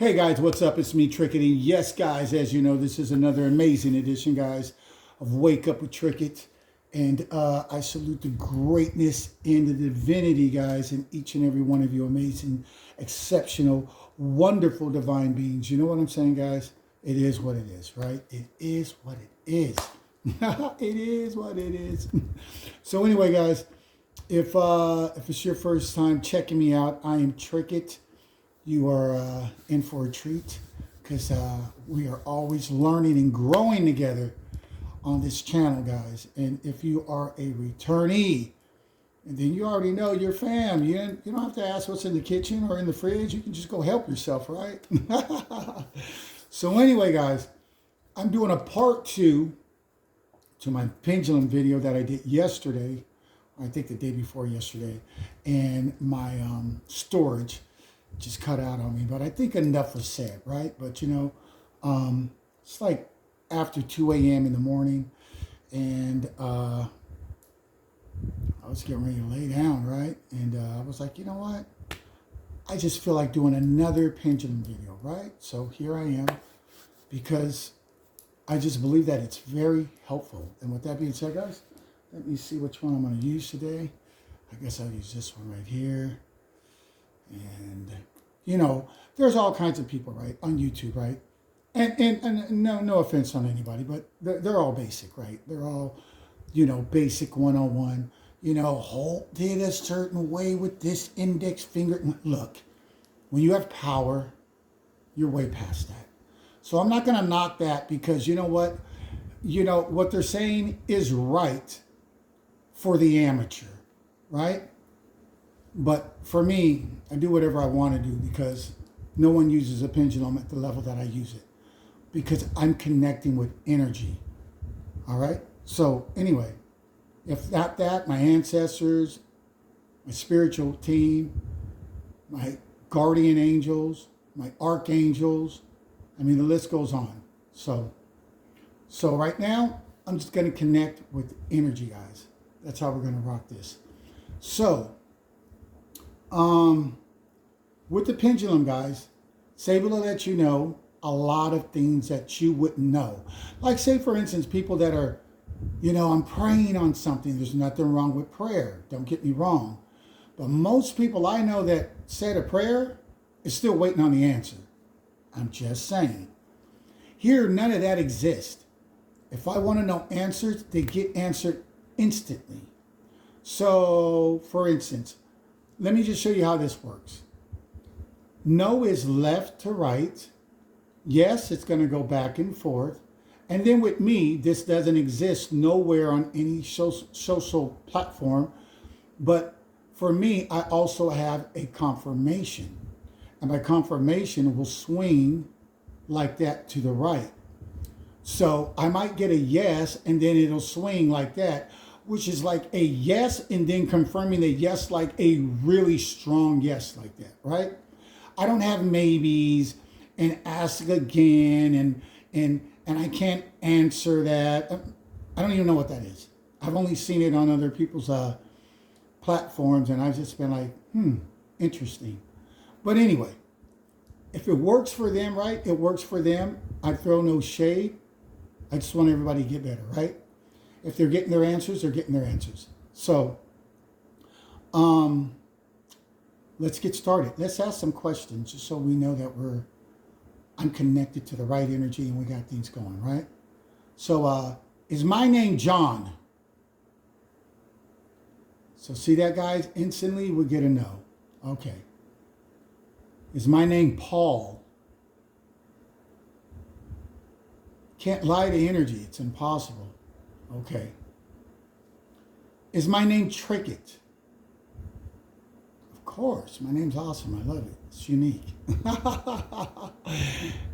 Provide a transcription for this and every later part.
Hey guys, what's up? It's me, Trickety. Yes, guys, as you know, this is another amazing edition, guys, of Wake Up with Trickett. And I salute the greatness and the divinity, guys, in each and every one of you amazing, exceptional, wonderful, divine beings. You know what I'm saying, guys? It is what it is, right? It is what it is. It is what it is. So anyway, guys, if it's your first time checking me out, I am Trickett. You are in for a treat because we are always learning and growing together on this channel, guys. And if you are a returnee, and then you already know your fam. You don't have to ask what's in the kitchen or in the fridge. You can just go help yourself, right? So anyway, guys, I'm doing a part 2 to my pendulum video that I did yesterday. I think the day before yesterday. And my storage just cut out on me, but I think enough was said, right? But it's like after 2 a.m. in the morning, and I was getting ready to lay down, right? And I was like, you know what? I just feel like doing another pendulum video, right? So here I am, because I just believe that it's very helpful. And with that being said, guys, let me see which one I'm going to use today. I guess I'll use this one right here. And, there's all kinds of people, right, on YouTube, right? And no offense on anybody, but they're all basic, right? They're all, basic 101. Hold it a certain way with this index finger. Look, when you have power, you're way past that. So I'm not going to knock that, because you know what? What they're saying is right for the amateur, right? But for me, I do whatever I want to do, because no one uses a pendulum at the level that I use it, because I'm connecting with energy. All right? So anyway, if not that, my ancestors, my spiritual team, my guardian angels, my archangels, the list goes on. So right now, I'm just going to connect with energy, guys. That's how we're going to rock this. So, with the pendulum, guys, it's able to let you know a lot of things that you wouldn't know. Like, say, for instance, people that are, I'm praying on something. There's nothing wrong with prayer. Don't get me wrong. But most people I know that said a prayer is still waiting on the answer. I'm just saying. Here, none of that exists. If I want to know answers, they get answered instantly. So, for instance, let me just show you how this works. No is left to right. Yes, it's going to go back and forth. And then with me, this doesn't exist nowhere on any social platform. But for me, I also have a confirmation. And my confirmation will swing like that to the right. So I might get a yes, and then it'll swing like that, which is like a yes, and then confirming the yes, like a really strong yes like that, right? I don't have maybes and ask again and I can't answer that. I don't even know what that is. I've only seen it on other people's platforms, and I've just been like, interesting. But anyway, if it works for them, right, it works for them. I throw no shade. I just want everybody to get better, right? If they're getting their answers, they're getting their answers. So, let's get started. Let's ask some questions just so we know that I'm connected to the right energy and we got things going, right? So, is my name John? So see that, guys? Instantly we get a no. Okay. Is my name Paul? Can't lie to energy. It's impossible. Okay. Is my name Trickett? Of course. My name's awesome. I love it. It's unique.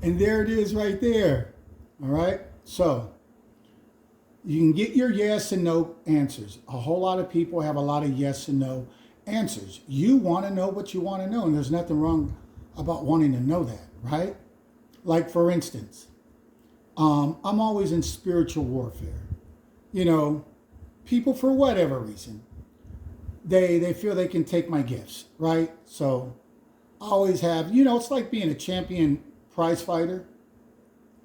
And there it is right there. All right. So you can get your yes and no answers. A whole lot of people have a lot of yes and no answers. You want to know what you want to know, and there's nothing wrong about wanting to know that, right? Like, for instance, I'm always in spiritual warfare. People, for whatever reason, they feel they can take my gifts, right? So always have, you know, it's like being a champion prize fighter.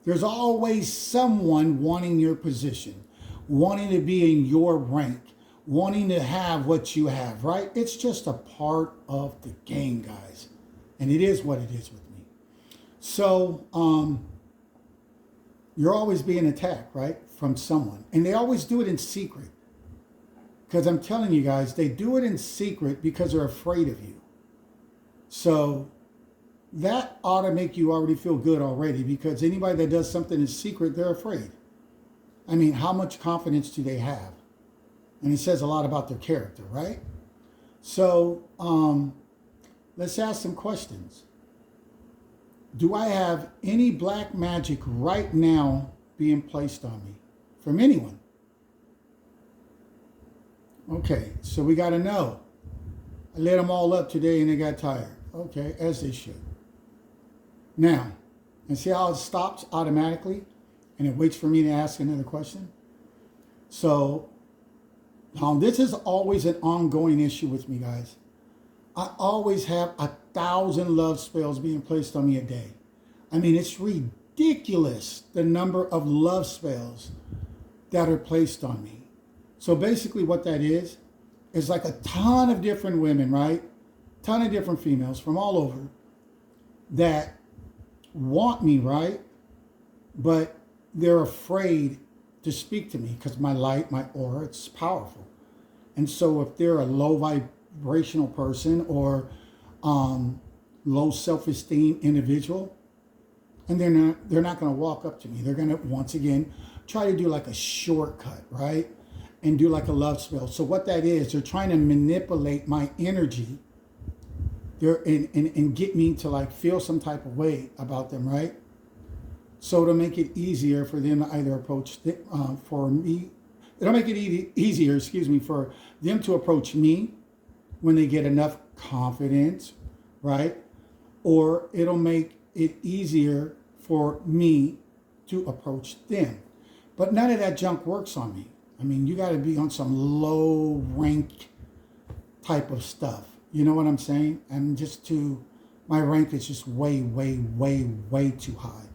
There's always someone wanting your position, wanting to be in your rank, wanting to have what you have, right? It's just a part of the game, guys. And it is what it is with me. So, you're always being attacked, right? From someone. And they always do it in secret. Because I'm telling you guys, they do it in secret because they're afraid of you. So that ought to make you already feel good already, because anybody that does something in secret, they're afraid. I mean, how much confidence do they have? And it says a lot about their character, right? So let's ask some questions. Do I have any black magic right now being placed on me from anyone? Okay, so we got to know. I lit them all up today and they got tired. Okay, as they should. Now, and see how it stops automatically and it waits for me to ask another question? So, this is always an ongoing issue with me, guys. I always have 1,000 love spells being placed on me a day. I mean, it's ridiculous the number of love spells that are placed on me. So basically what that is like a ton of different women, right? Ton of different females from all over that want me, right? But they're afraid to speak to me because my light, my aura, it's powerful. And so if they're a low vibrational person or low self-esteem individual, and they're not going to walk up to me. They're going to, once again, try to do like a shortcut, right? And do like a love spell. So what that is, they're trying to manipulate my energy and get me to like feel some type of way about them, right? So to make it easier for them to either approach for me, it'll make it easier, for them to approach me when they get enough confidence, right? Or it'll make it easier for me to approach them. But none of that junk works on me. I mean, you got to be on some low rank type of stuff. You know what I'm saying? And my rank is just way, way, way, way too high.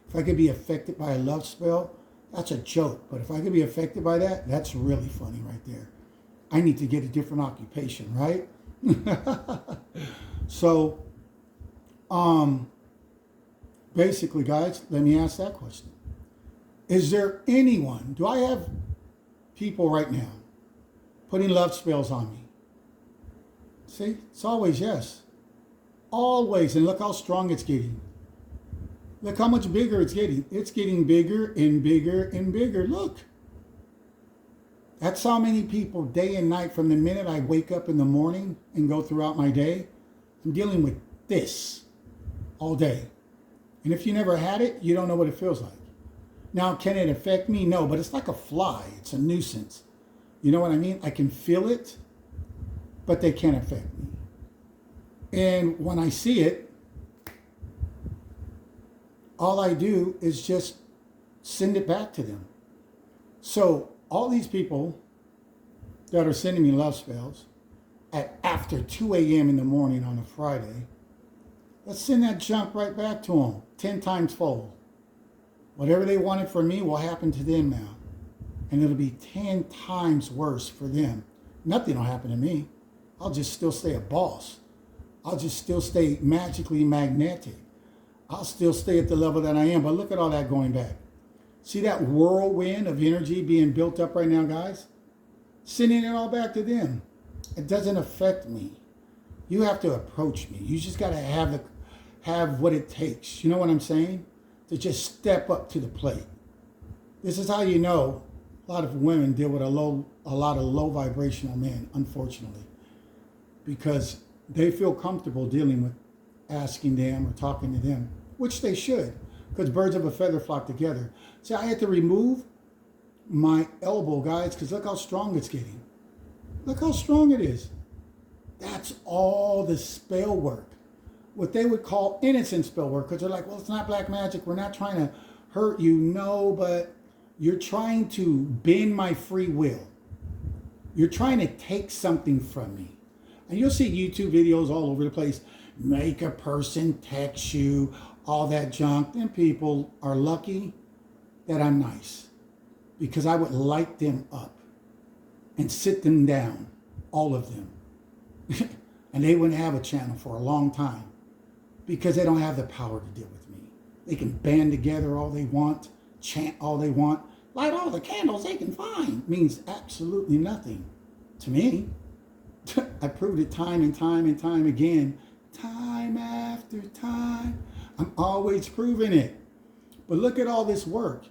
If I could be affected by a love spell, that's a joke. But if I could be affected by that, that's really funny right there. I need to get a different occupation, right? So, basically, guys, let me ask that question. Is there anyone, do I have people right now putting love spells on me? See, it's always yes. Always. And look how strong it's getting. Look how much bigger it's getting. It's getting bigger and bigger and bigger. Look. That's how many people day and night, from the minute I wake up in the morning and go throughout my day, I'm dealing with this all day. And if you never had it, you don't know what it feels like. Now, can it affect me? No, but it's like a fly. It's a nuisance. You know what I mean? I can feel it, but they can't affect me. And when I see it, all I do is just send it back to them. So all these people that are sending me love spells at after 2 a.m. in the morning on a Friday, let's send that junk right back to them, 10 times fold. Whatever they wanted from me will happen to them now. And it'll be 10 times worse for them. Nothing will happen to me. I'll just still stay a boss. I'll just still stay magically magnetic. I'll still stay at the level that I am. But look at all that going back. See that whirlwind of energy being built up right now, guys? Sending it all back to them. It doesn't affect me. You have to approach me. You just got to have what it takes. You know what I'm saying? To just step up to the plate. This is how you know a lot of women deal with a lot of low vibrational men, unfortunately, because they feel comfortable dealing with asking them or talking to them, which they should, because birds of a feather flock together. See, I had to remove my elbow, guys, because look how strong it's getting. Look how strong it is. That's all the spell work. What they would call innocent spell work, because they're like, well, it's not black magic. We're not trying to hurt you. No, but you're trying to bend my free will. You're trying to take something from me. And you'll see YouTube videos all over the place. make a person text you, all that junk. Then people are lucky that I'm nice, because I would light them up and sit them down, all of them. And they wouldn't have a channel for a long time, because they don't have the power to deal with me. They can band together all they want, chant all they want, light all the candles they can find. Means absolutely nothing to me. I proved it time and time and time again, time after time. I'm always proving it. But look at all this work.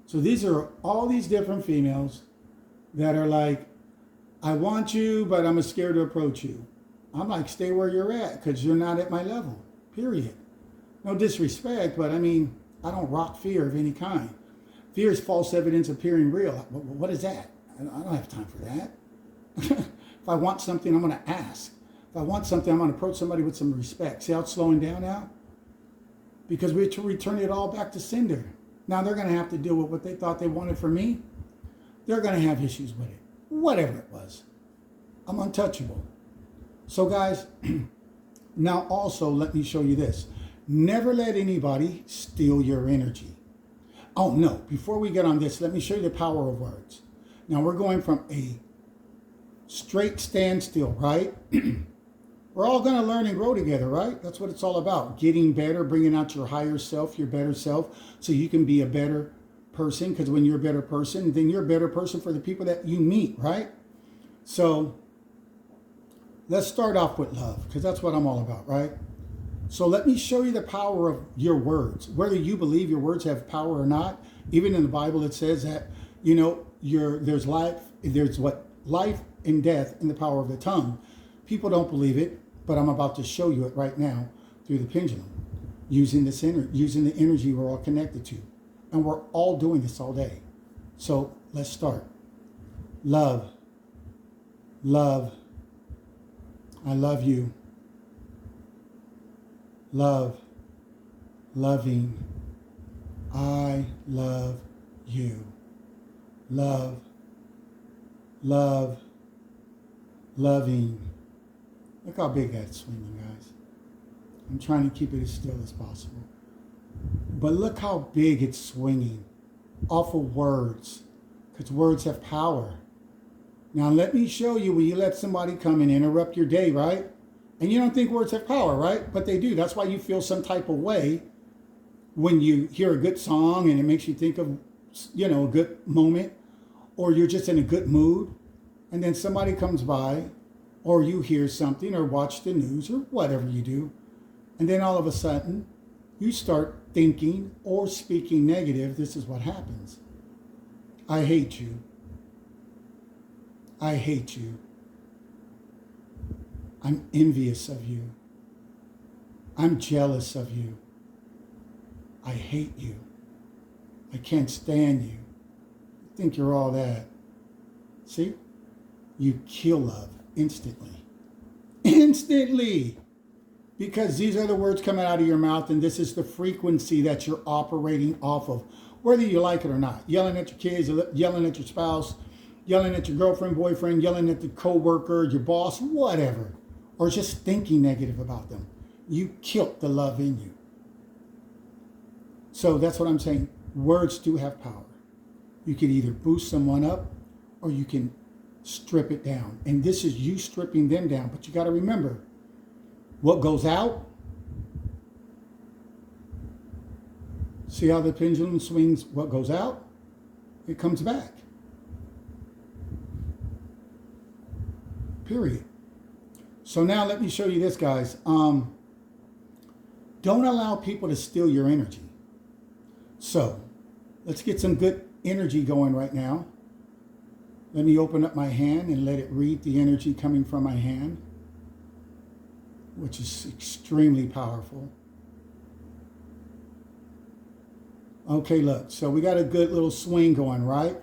So these are all these different females that are like, I want you, but I'm scared to approach you. I'm like, stay where you're at, because you're not at my level, period. No disrespect, but I mean, I don't rock fear of any kind. Fear is false evidence appearing real. What is that? I don't have time for that. If I want something, I'm going to ask. If I want something, I'm going to approach somebody with some respect. See how it's slowing down now? Because we return it all back to sender. Now they're going to have to deal with what they thought they wanted from me. They're going to have issues with it. Whatever it was. I'm untouchable. So guys, now also let me show you this. Never let anybody steal your energy. Oh no, before we get on this, let me show you the power of words. Now we're going from a straight standstill, right? We're all going to learn and grow together, right? That's what it's all about. Getting better, bringing out your higher self, your better self, so you can be a better person. Because when you're a better person, then you're a better person for the people that you meet, right? So let's start off with love, because that's what I'm all about, right? So let me show you the power of your words. Whether you believe your words have power or not, even in the Bible it says that, you know, there's life and death in the power of the tongue. People don't believe it, but I'm about to show you it right now through the pendulum, using the energy we're all connected to. And we're all doing this all day. So let's start. Love. Love. I love you. Love. Loving. I love you. Love. Love. Loving. Look how big that's swinging, guys. I'm trying to keep it as still as possible. But look how big it's swinging off of words, because words have power. Now let me show you when you let somebody come and interrupt your day, right? And you don't think words have power, right? But they do. That's why you feel some type of way when you hear a good song and it makes you think of, you know, a good moment, or you're just in a good mood, and then somebody comes by, or you hear something or watch the news or whatever you do, and then all of a sudden you start thinking or speaking negative. This is what happens. I hate you. I hate you. I'm envious of you. I'm jealous of you. I hate you. I can't stand you. I think you're all that. See? You kill love instantly. Instantly! Because these are the words coming out of your mouth, and this is the frequency that you're operating off of, whether you like it or not. Yelling at your kids, yelling at your spouse, yelling at your girlfriend, boyfriend, yelling at the coworker, your boss, whatever. Or just thinking negative about them. You killed the love in you. So that's what I'm saying. Words do have power. You can either boost someone up, or you can strip it down. And this is you stripping them down. But you got to remember, what goes out, see how the pendulum swings? What goes out, it comes back. Period. So now let me show you this, guys. Don't allow people to steal your energy. So let's get some good energy going right now. Let me open up my hand and let it read the energy coming from my hand, which is extremely powerful. Okay, look, so we got a good little swing going, right?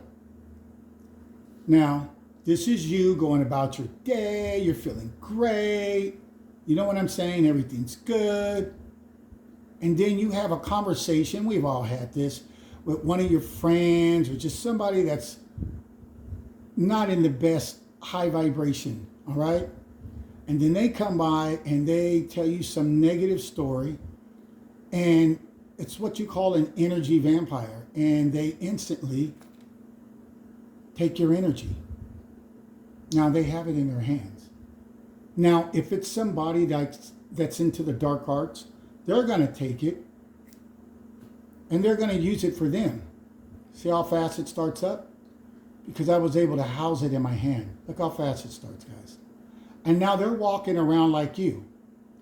Now, this is you going about your day. You're feeling great. You know what I'm saying? Everything's good. And then you have a conversation, we've all had this, with one of your friends or just somebody that's not in the best high vibration, all right? And then they come by and they tell you some negative story, and it's what you call an energy vampire, and they instantly take your energy. Now they have it in their hands. Now, if it's somebody that's into the dark arts, they're going to take it and they're going to use it for them. See how fast it starts up? Because I was able to house it in my hand. Look how fast it starts, guys. And now they're walking around like you,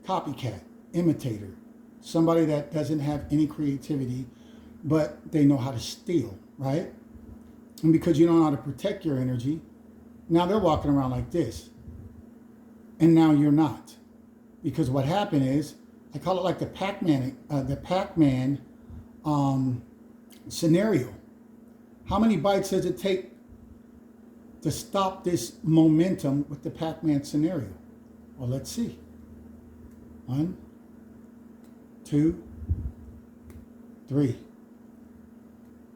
copycat, imitator, somebody that doesn't have any creativity, but they know how to steal, right? And because you don't know how to protect your energy, now they're walking around like this. And now you're not. Because what happened is, I call it like the Pac-Man scenario. How many bites does it take to stop this momentum with the Pac-Man scenario? Well, let's see. 1, 2, 3,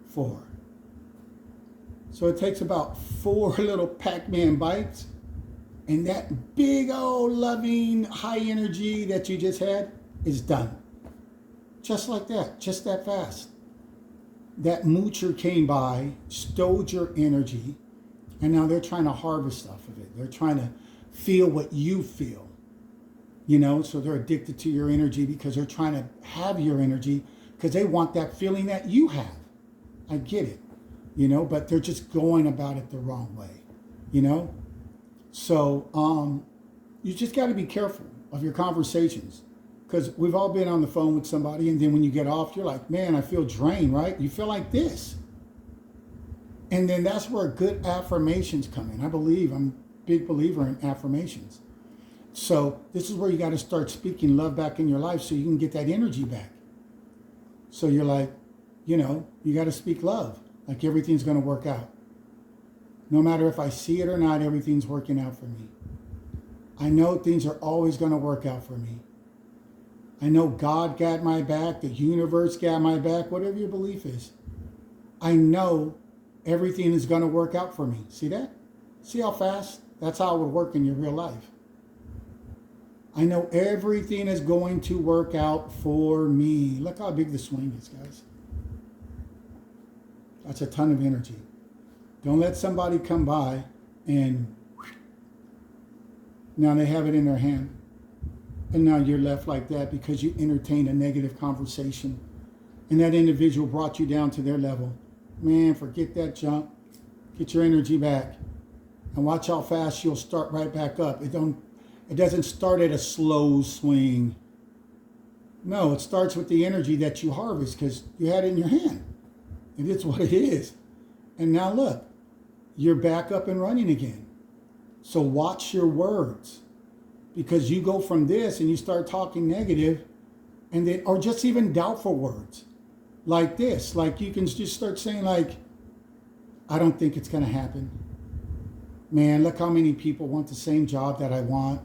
4. So it takes about 4 little Pac-Man bites, and that big old loving high energy that you just had is done. Just like that, just that fast. That moocher came by, stole your energy, and now they're trying to harvest off of it. They're trying to feel what you feel, you know, so they're addicted to your energy because they're trying to have your energy because they want that feeling that you have. I get it, you know, but they're just going about it the wrong way, you know? So you just got to be careful of your conversations, because we've all been on the phone with somebody, and then when you get off, you're like, man, I feel drained, right? You feel like this. And then that's where good affirmations come in. I'm a big believer in affirmations. So this is where you got to start speaking love back in your life so you can get that energy back. So you're like, you know, you got to speak love, like everything's going to work out. No matter if I see it or not, everything's working out for me. I know things are always going to work out for me. I know God got my back, the universe got my back, whatever your belief is. I know everything is going to work out for me. See that? See how fast? That's how it would work in your real life. I know everything is going to work out for me. Look how big the swing is, guys. That's a ton of energy. Don't let somebody come by and now they have it in their hand. And now you're left like that because you entertained a negative conversation and that individual brought you down to their level. Man, forget that junk. Get your energy back. And watch how fast you'll start right back up. It doesn't start at a slow swing. No, it starts with the energy that you harvest because you had it in your hand. And it's what it is. And now look, you're back up and running again. So watch your words, because you go from this and you start talking negative, and then, or just even doubtful words like this. Like you can just start saying like, I don't think it's going to happen. Man, look how many people want the same job that I want.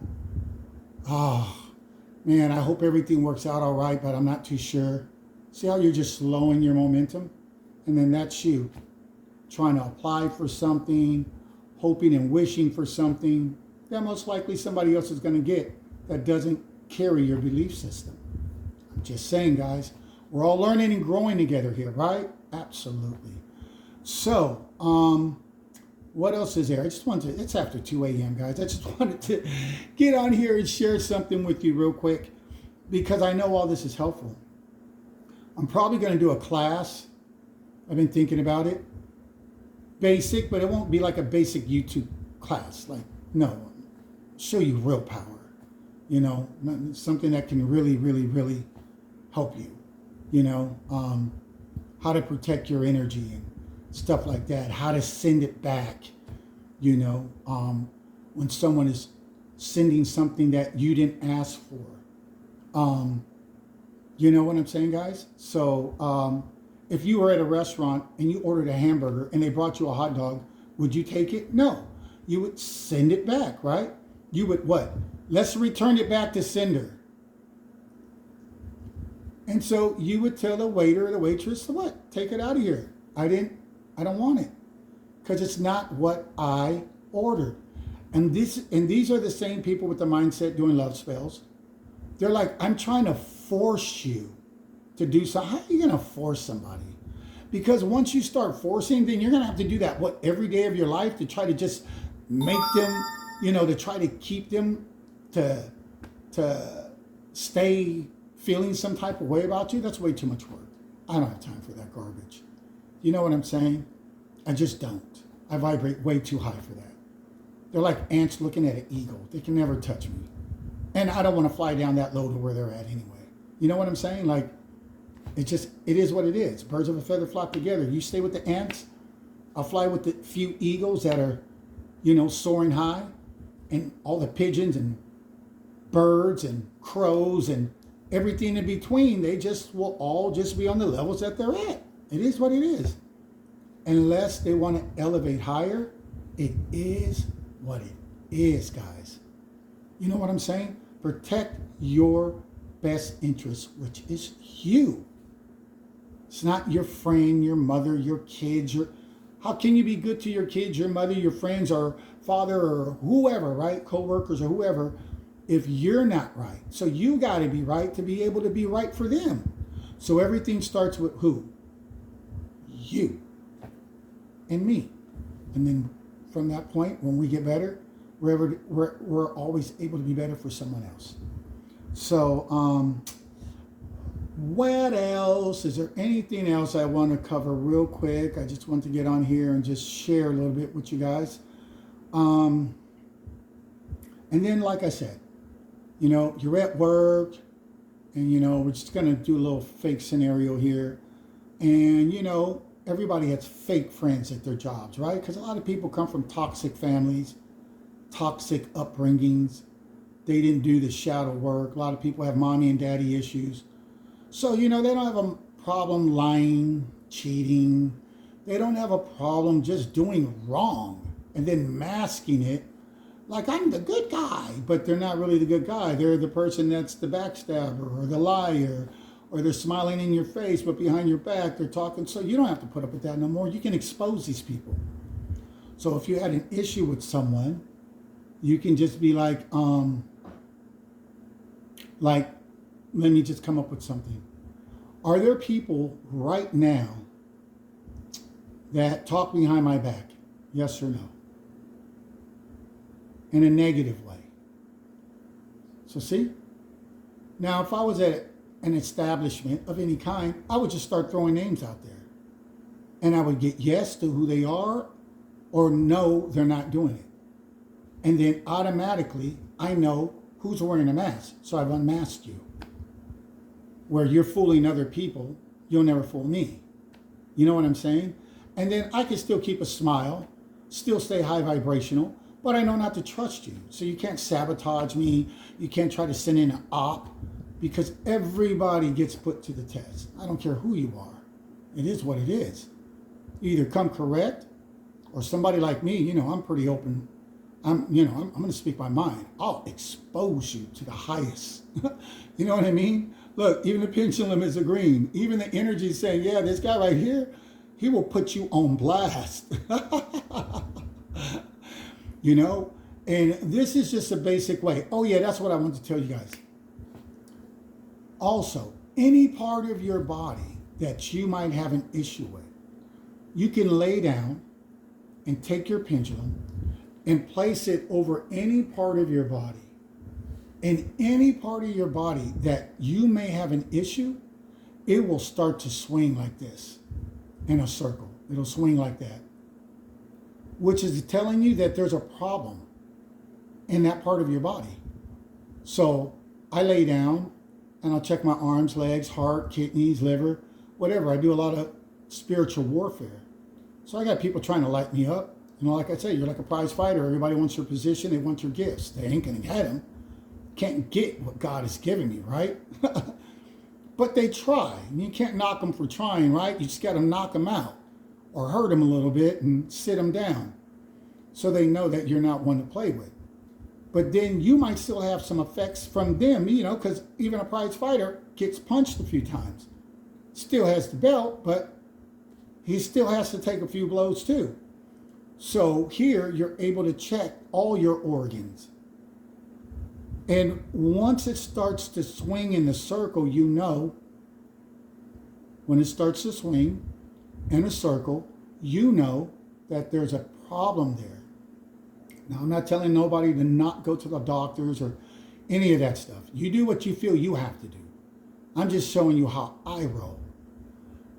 Oh, man, I hope everything works out all right, but I'm not too sure. See how you're just slowing your momentum? And then that's you trying to apply for something, hoping and wishing for something that most likely somebody else is going to get that doesn't carry your belief system. I'm just saying, guys, we're all learning and growing together here, right? Absolutely. So, what else is there? I just wanted to, it's after 2 a.m., guys. I just wanted to get on here and share something with you real quick because I know all this is helpful. I'm probably going to do a class. I've been thinking about it. Basic, but it won't be like a basic YouTube class. Like, no, show you real power. You know, something that can really, really, really help you. You know, how to protect your energy and stuff like that. How to send it back. You know, when someone is sending something that you didn't ask for. You know what I'm saying, guys? So, if you were at a restaurant and you ordered a hamburger and they brought you a hot dog, would you take it? No. You would send it back, right? You would what? Let's return it back to sender. And so you would tell the waiter or the waitress, what? Take it out of here. I don't want it. Because it's not what I ordered. And these are the same people with the mindset doing love spells. They're like, I'm trying to force you to do something. How are you going to force somebody? Because once you start forcing, then you're going to have to do that, every day of your life to try to just make them, to try to keep them to stay feeling some type of way about you. That's way too much work. I don't have time for that garbage. You know what I'm saying? I just don't. I vibrate way too high for that. They're like ants looking at an eagle. They can never touch me. And I don't want to fly down that low to where they're at anyway. You know what I'm saying? Like, it is what it is. Birds of a feather flock together. You stay with the ants, I'll fly with the few eagles that are, soaring high, and all the pigeons and birds and crows and everything in between. They just will all just be on the levels that they're at. It is what it is. Unless they want to elevate higher, it is what it is, guys. You know what I'm saying? Protect your best interest, which is you. It's not your friend, your mother, your kids. How can you be good to your kids, your mother, your friends, or father, or whoever, right? Co-workers or whoever, if you're not right. So you got to be right to be able to be right for them. So everything starts with who? You and me. And then from that point, when we get better, we're always able to be better for someone else. So, what else? Is there anything else I want to cover real quick? I just want to get on here and just share a little bit with you guys. And then, like I said, you're at work and, we're just going to do a little fake scenario here. And, everybody has fake friends at their jobs, right? Because a lot of people come from toxic families, toxic upbringings. They didn't do the shadow work. A lot of people have mommy and daddy issues. So, they don't have a problem lying, cheating. They don't have a problem just doing wrong and then masking it like I'm the good guy. But they're not really the good guy. They're the person that's the backstabber or the liar, or they're smiling in your face, but behind your back, they're talking. So you don't have to put up with that no more. You can expose these people. So if you had an issue with someone, you can just be like, let me just come up with something. Are there people right now that talk behind my back? Yes or no? In a negative way. So see? Now, if I was at an establishment of any kind, I would just start throwing names out there. And I would get yes to who they are, or no, they're not doing it. And then automatically, I know who's wearing a mask. So I've unmasked you. Where you're fooling other people, you'll never fool me. You know what I'm saying? And then I can still keep a smile, still stay high vibrational, but I know not to trust you. So you can't sabotage me. You can't try to send in an op, because everybody gets put to the test. I don't care who you are. It is what it is. You either come correct, or somebody like me, I'm pretty open. I'm going to speak my mind. I'll expose you to the highest. You know what I mean? Look, even the pendulum is agreeing. Even the energy is saying, yeah, this guy right here, he will put you on blast. And this is just a basic way. Oh yeah, that's what I want to tell you guys. Also, any part of your body that you might have an issue with, you can lay down and take your pendulum and place it over any part of your body. And any part of your body that you may have an issue, it will start to swing like this in a circle. It'll swing like that, which is telling you that there's a problem in that part of your body. So I lay down and I'll check my arms, legs, heart, kidneys, liver, whatever. I do a lot of spiritual warfare. So I got people trying to light me up. Like I say, you're like a prize fighter. Everybody wants your position. They want your gifts. They ain't going to get them. Can't get what God has given you, right? But they try. You can't knock them for trying, right? You just got to knock them out or hurt them a little bit and sit them down so they know that you're not one to play with. But then you might still have some effects from them, because even a prize fighter gets punched a few times. Still has the belt, but he still has to take a few blows too. So here you're able to check all your organs. And once it starts to swing in the circle, you know, when it starts to swing in a circle, you know that there's a problem there. Now, I'm not telling nobody to not go to the doctors or any of that stuff. You do what you feel you have to do. I'm just showing you how I roll.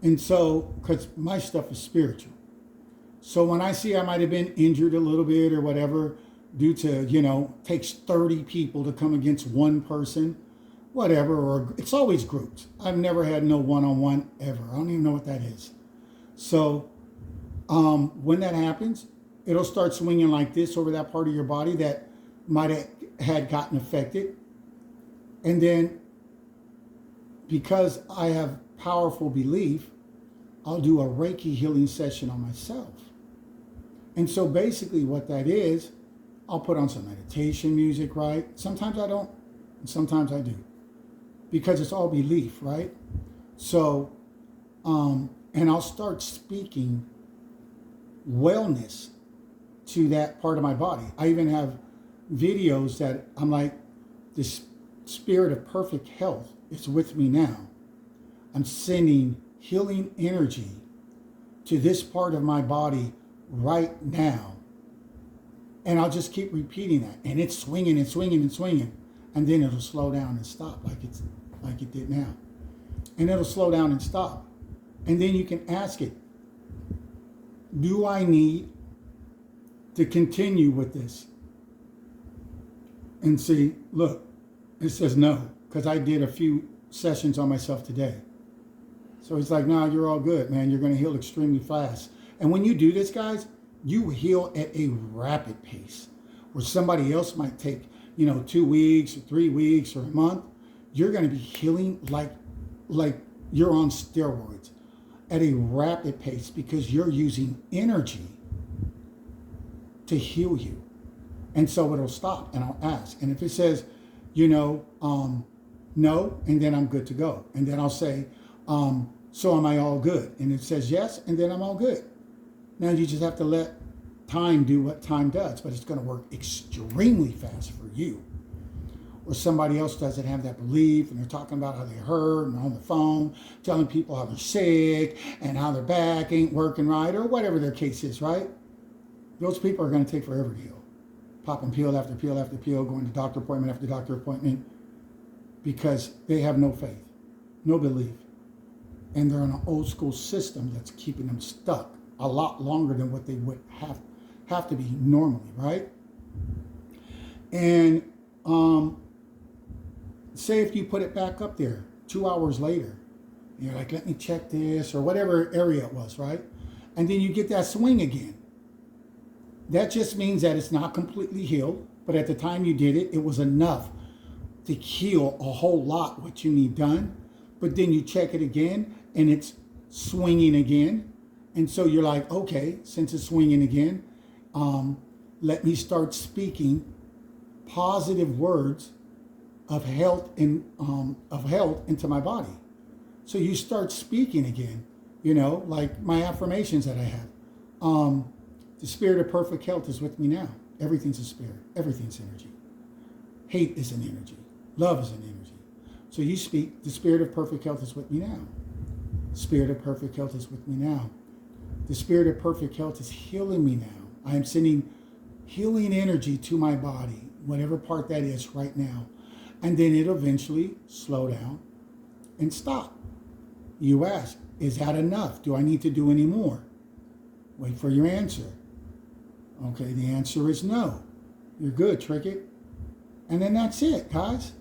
And so, because my stuff is spiritual. So when I see I might have been injured a little bit or whatever, due to, you know, takes 30 people to come against one person, whatever, or it's always groups. I've never had no one-on-one ever. I don't even know what that is. So when that happens, it'll start swinging like this over that part of your body that might have had gotten affected. And then because I have powerful belief, I'll do a Reiki healing session on myself. And so basically what that is, I'll put on some meditation music, right? Sometimes I don't, and sometimes I do. Because it's all belief, right? So, and I'll start speaking wellness to that part of my body. I even have videos that I'm like, this spirit of perfect health is with me now. I'm sending healing energy to this part of my body right now. And I'll just keep repeating that. And it's swinging and swinging and swinging. And then it'll slow down and stop like it did now. And it'll slow down and stop. And then you can ask it, do I need to continue with this? And see, look, it says no, because I did a few sessions on myself today. So it's like, no, you're all good, man. You're going to heal extremely fast. And when you do this, guys, you heal at a rapid pace. Where somebody else might take, 2 weeks or 3 weeks or a month. You're going to be healing like you're on steroids at a rapid pace because you're using energy to heal you. And so it'll stop and I'll ask. And if it says, no, and then I'm good to go. And then I'll say, so am I all good? And it says yes, and then I'm all good. Now you just have to let time do what time does, but it's going to work extremely fast for you. Or somebody else doesn't have that belief and they're talking about how they hurt and they're on the phone telling people how they're sick and how their back ain't working right or whatever their case is, right? Those people are going to take forever to heal. Popping pill after pill after pill, going to doctor appointment after doctor appointment because they have no faith, no belief. And they're in an old school system that's keeping them stuck a lot longer than what they would have to be normally, right? And say if you put it back up there 2 hours later, you're like, let me check this or whatever area it was, right? And then you get that swing again. That just means that it's not completely healed, but at the time you did it, it was enough to heal a whole lot what you need done. But then you check it again and it's swinging again. And so you're like, okay, since it's swinging again, let me start speaking positive words of health into my body. So you start speaking again, like my affirmations that I have. The spirit of perfect health is with me now. Everything's a spirit. Everything's energy. Hate is an energy. Love is an energy. So you speak, the spirit of perfect health is with me now. The spirit of perfect health is with me now. The spirit of perfect health is healing me now. I am sending healing energy to my body, whatever part that is right now. And then it'll eventually slow down and stop. You ask, is that enough? Do I need to do any more? Wait for your answer. Okay, the answer is no. You're good, Tricket. And then that's it, guys.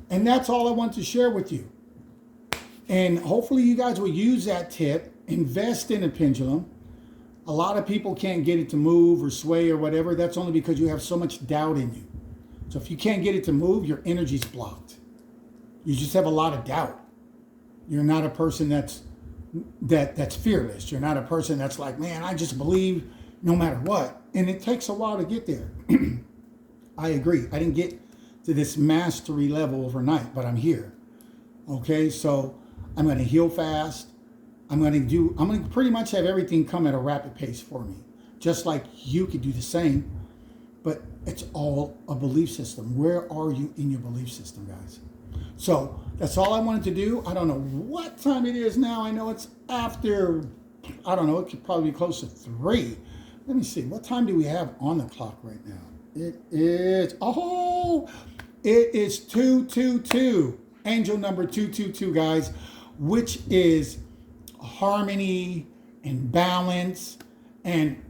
And that's all I want to share with you. And hopefully you guys will use that tip. Invest in a pendulum. A lot of people can't get it to move or sway or whatever. That's only because you have so much doubt in you. So if you can't get it to move, your energy's blocked. You just have a lot of doubt. You're not a person that's fearless. You're not a person that's like, man, I just believe no matter what. And it takes a while to get there. I agree. I didn't get to this mastery level overnight, but I'm here. Okay, so I'm going to heal fast. I'm going to pretty much have everything come at a rapid pace for me. just like you could do the same. But it's all a belief system. Where are you in your belief system, guys? So that's all I wanted to do. I don't know what time it is now. I know it's after, I don't know, it could probably be close to 3. Let me see. What time do we have on the clock right now? It is 222. Angel number 222, guys, which is harmony and balance. And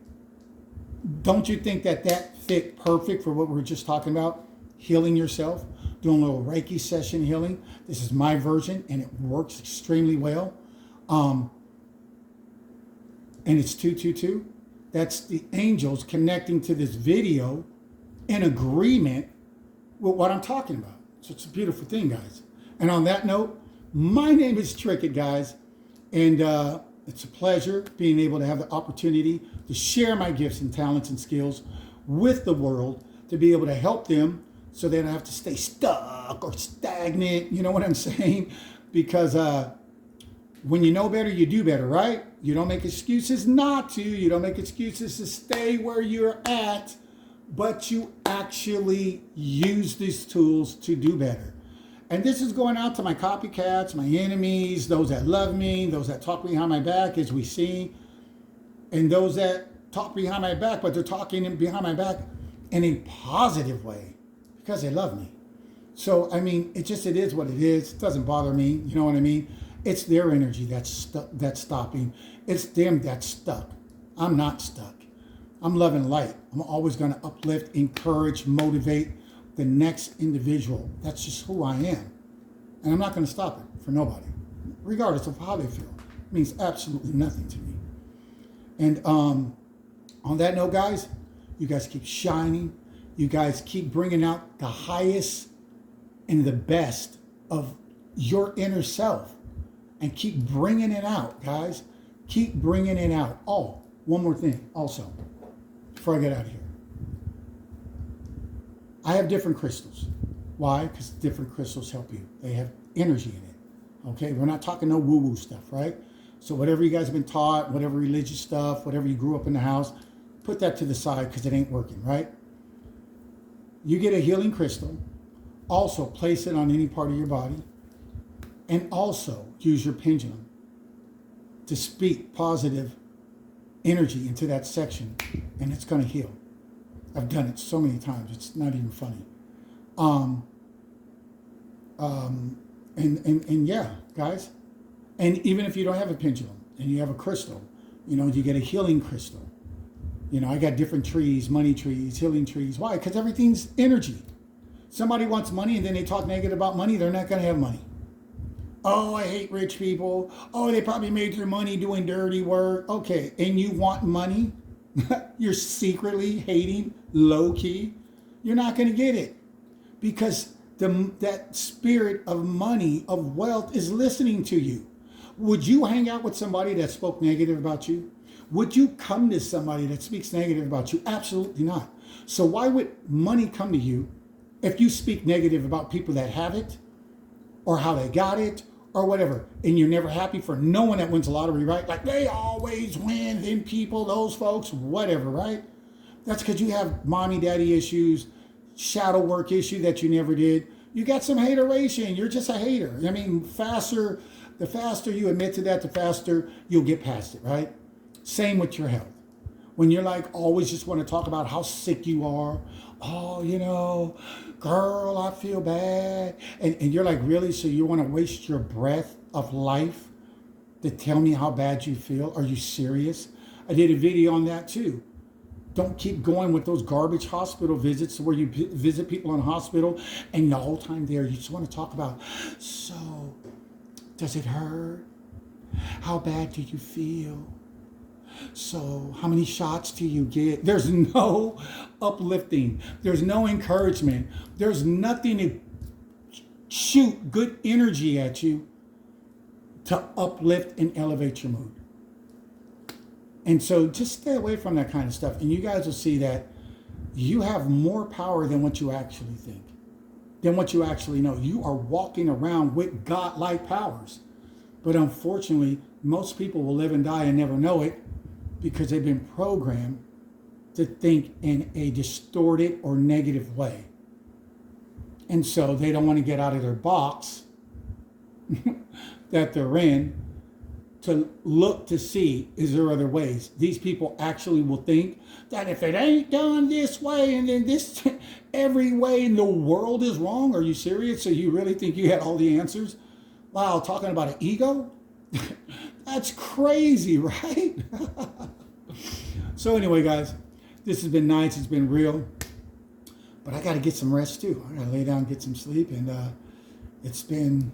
don't you think that fit perfect for what we were just talking about? Healing yourself, doing a little Reiki session healing. This is my version, and it works extremely well. And it's 222. That's the angels connecting to this video in agreement with what I'm talking about. So it's a beautiful thing, guys. And on that note, my name is Trickett, guys. And it's a pleasure being able to have the opportunity to share my gifts and talents and skills with the world, to be able to help them so they don't have to stay stuck or stagnant. You know what I'm saying? Because when you know better, you do better, right? You don't make excuses not to. You don't make excuses to stay where you're at, but you actually use these tools to do better. And this is going out to my copycats, my enemies, those that love me, those that talk behind my back, as we see, and those that talk behind my back, but they're talking behind my back in a positive way because they love me. So, I mean, it is what it is. It doesn't bother me. You know what I mean? It's their energy that's stopping. It's them that's stuck. I'm not stuck. I'm love and light. I'm always going to uplift, encourage, motivate the next individual. That's just who I am. And I'm not going to stop it for nobody, regardless of how they feel. It means absolutely nothing to me. And on that note, guys, you guys keep shining. You guys keep bringing out the highest and the best of your inner self. And keep bringing it out, guys. Keep bringing it out. Oh, one more thing also, before I get out of here. I have different crystals. Why? Because different crystals help you. They have energy in it. Okay? We're not talking no woo-woo stuff, right? So whatever you guys have been taught, whatever religious stuff, whatever you grew up in the house, put that to the side because it ain't working, right? You get a healing crystal. Also, place it on any part of your body. And also, use your pendulum to speak positive energy into that section, and it's going to heal. I've done it so many times, it's not even funny. And yeah, guys. And even if you don't have a pendulum and you have a crystal, you know, you get a healing crystal. You know, I got different trees, money trees, healing trees. Why? Because everything's energy. Somebody wants money and then they talk negative about money, they're not going to have money. Oh, I hate rich people. Oh, they probably made their money doing dirty work. Okay, and you want money? You're secretly hating, low-key. You're not going to get it because that spirit of money, of wealth is listening to you. Would you hang out with somebody that spoke negative about you? Would you come to somebody that speaks negative about you? Absolutely not. So why would money come to you if you speak negative about people that have it or how they got it or whatever, and you're never happy for no one that wins the lottery, right? Like they always win, them people, those folks, whatever, right? That's because you have mommy, daddy issues, shadow work issue that you never did. You got some hateration. You're just a hater. I mean, the faster you admit to that, the faster you'll get past it, right? Same with your health. When you're like always just want to talk about how sick you are. Oh, you know, girl, I feel bad. And you're like, really? So you want to waste your breath of life to tell me how bad you feel? Are you serious? I did a video on that too. Don't keep going with those garbage hospital visits where you visit people in hospital and the whole time there you just want to talk about, so does it hurt? How bad do you feel? So how many shots do you get? There's no uplifting. There's no encouragement. There's nothing to shoot good energy at you to uplift and elevate your mood. And so just stay away from that kind of stuff. And you guys will see that you have more power than what you actually think, than what you actually know. You are walking around with God-like powers. But unfortunately, most people will live and die and never know it because they've been programmed to think in a distorted or negative way. And so they don't want to get out of their box that they're in to look to see, is there other ways? These people actually will think that if it ain't done this way and then this, every way in the world is wrong. Are you serious? So you really think you had all the answers? Wow, talking about an ego? That's crazy, right? So anyway, guys, this has been nice. It's been real. But I got to get some rest too. I got to lay down and get some sleep. And it's been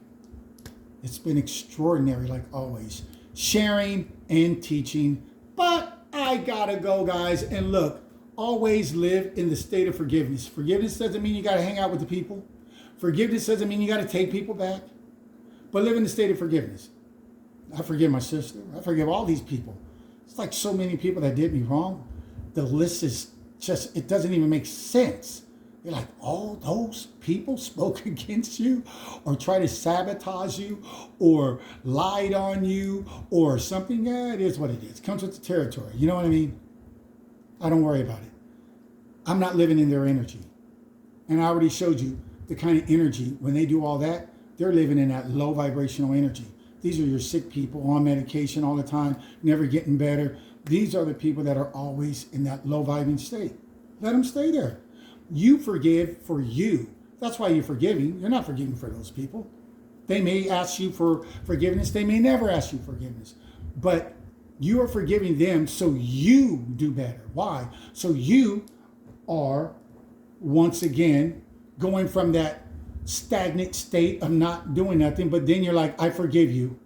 extraordinary, like always. Sharing and teaching. But I got to go, guys. And look, always live in the state of forgiveness. Forgiveness doesn't mean you got to hang out with the people. Forgiveness doesn't mean you got to take people back. But live in the state of forgiveness. I forgive my sister. I forgive all these people. It's like so many people that did me wrong. The list is just, it doesn't even make sense. You're like, all those people spoke against you or tried to sabotage you or lied on you or something. Yeah, it is what it is. It comes with the territory. You know what I mean? I don't worry about it. I'm not living in their energy. And I already showed you the kind of energy, when they do all that, they're living in that low vibrational energy. These are your sick people on medication all the time, never getting better. These are the people that are always in that low vibing state. Let them stay there. You forgive for you. That's why you're forgiving. You're not forgiving for those people. They may ask you for forgiveness. They may never ask you forgiveness. But you are forgiving them so you do better. Why? So you are, once again, going from that stagnant state of not doing nothing, but then you're like, I forgive you.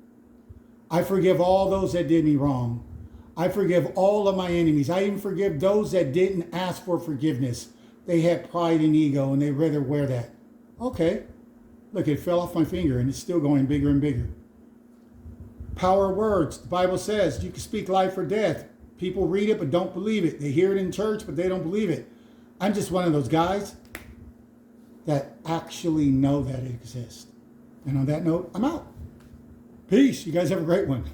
I forgive all those that did me wrong. I forgive all of my enemies. I even forgive those that didn't ask for forgiveness. They had pride and ego and they'd rather wear that. Okay, look, it fell off my finger and it's still going bigger and bigger. Power of words. The Bible says you can speak life or death. People read it but don't believe it. They hear it in church but they don't believe it. I'm just one of those guys that actually know that it exists. And on that note, I'm out. Peace. You guys have a great one.